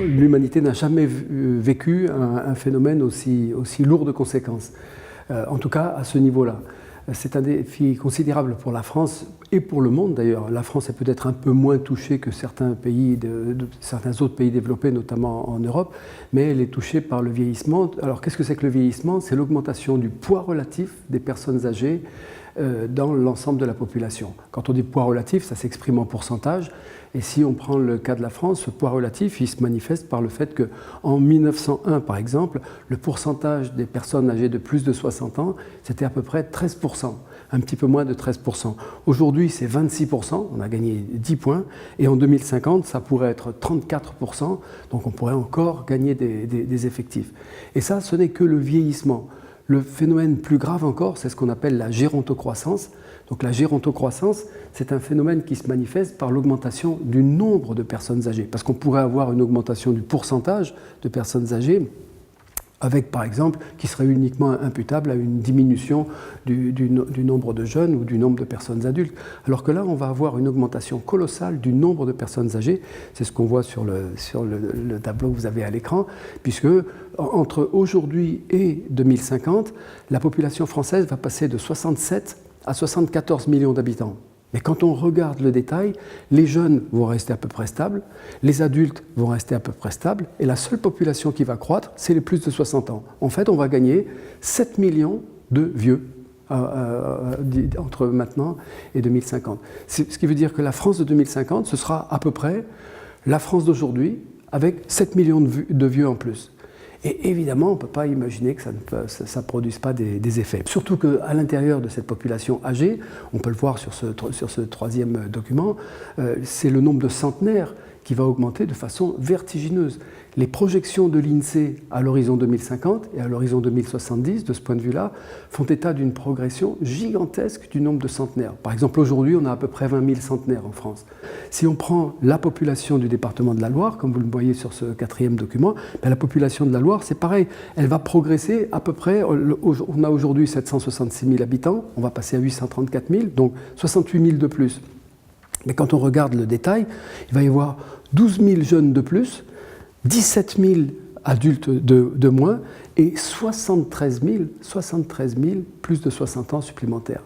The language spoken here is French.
l'humanité n'a jamais vécu un phénomène aussi lourd de conséquences, en tout cas à ce niveau-là. C'est un défi considérable pour la France et pour le monde d'ailleurs. La France est peut-être un peu moins touchée que certains autres pays développés, notamment en Europe, mais elle est touchée par le vieillissement. Alors qu'est-ce que c'est que le vieillissement? C'est l'augmentation du poids relatif des personnes âgées dans l'ensemble de la population. Quand on dit poids relatif, ça s'exprime en pourcentage. Et si on prend le cas de la France, ce poids relatif, il se manifeste par le fait qu'en 1901, par exemple, le pourcentage des personnes âgées de plus de 60 ans, c'était à peu près 13%, un petit peu moins de 13%. Aujourd'hui, c'est 26%, on a gagné 10 points, et en 2050, ça pourrait être 34%, donc on pourrait encore gagner des effectifs. Et ça, ce n'est que le vieillissement. Le phénomène plus grave encore, c'est ce qu'on appelle la gérontocroissance. Donc la gérontocroissance, c'est un phénomène qui se manifeste par l'augmentation du nombre de personnes âgées. Parce qu'on pourrait avoir une augmentation du pourcentage de personnes âgées, avec par exemple, qui serait uniquement imputable à une diminution du nombre de jeunes ou du nombre de personnes adultes. Alors que là, on va avoir une augmentation colossale du nombre de personnes âgées. C'est ce qu'on voit sur le tableau que vous avez à l'écran, puisque entre aujourd'hui et 2050, la population française va passer de 67 à 74 millions d'habitants. Mais quand on regarde le détail, les jeunes vont rester à peu près stables, les adultes vont rester à peu près stables, et la seule population qui va croître, c'est les plus de 60 ans. En fait, on va gagner 7 millions de vieux entre maintenant et 2050. Ce qui veut dire que la France de 2050, ce sera à peu près la France d'aujourd'hui, avec 7 millions de vieux en plus. Et évidemment, on ne peut pas imaginer que ça ne produise pas des effets. Surtout qu'à l'intérieur de cette population âgée, on peut le voir sur ce troisième document, c'est le nombre de centenaires qui va augmenter de façon vertigineuse. Les projections de l'INSEE à l'horizon 2050 et à l'horizon 2070, de ce point de vue-là, font état d'une progression gigantesque du nombre de centenaires. Par exemple, aujourd'hui, on a à peu près 20 000 centenaires en France. Si on prend la population du département de la Loire, comme vous le voyez sur ce quatrième document, la population de la Loire, c'est pareil. Elle va progresser à peu près, on a aujourd'hui 766 000 habitants, on va passer à 834 000, donc 68 000 de plus. Mais quand on regarde le détail, il va y avoir 12 000 jeunes de plus, 17 000 adultes de moins et 73 000 plus de 60 ans supplémentaires.